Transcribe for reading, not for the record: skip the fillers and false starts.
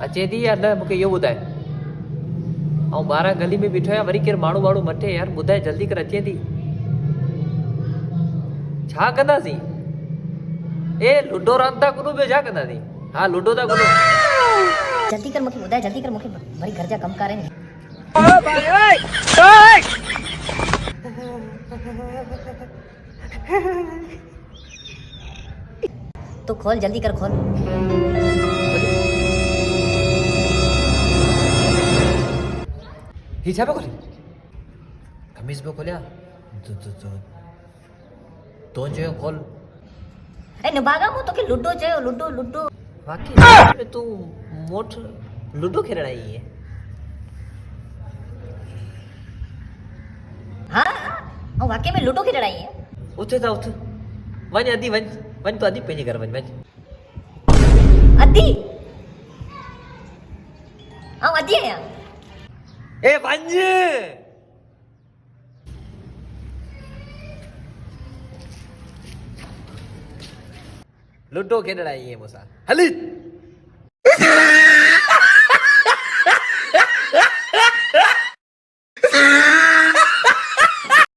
अचे थी या न मूंखे इहो ॿुधाए। ऐं ॿारहं गली में बीठो आहियां, वरी केरु माण्हू वाण्हू मटे यार, ॿुधाए जल्दी कर, अचे थी। छा कंदासीं? ए लूडो रांदि था करूं, ॿियो छा कंदासीं? हा लूडो था करूं। जल्दी कर मूंखे ॿुधाए, जल्दी कर मूंखे वरी घर जा कमकार आहिनि। तो खोल, जल्दी कर, खोल। ही छा पियो खोले? कमीज़ पियो खोलिया? तो चयो खोल। ए निभागा मूं तोखे लूडो चयो, लूडो लूडो। वाकई तूं मोट लूडो खेलण आई है? हाँ ऐं वाकई में लूडो खेलण आई है। उथ था उथ, वञ अदी वञ, वञ तूं अदी पंहिंजे घर वञ, वञ। अदी ऐं अदी आहियां। ए वञ। लूडो खेलण आई है मूंसां, हल।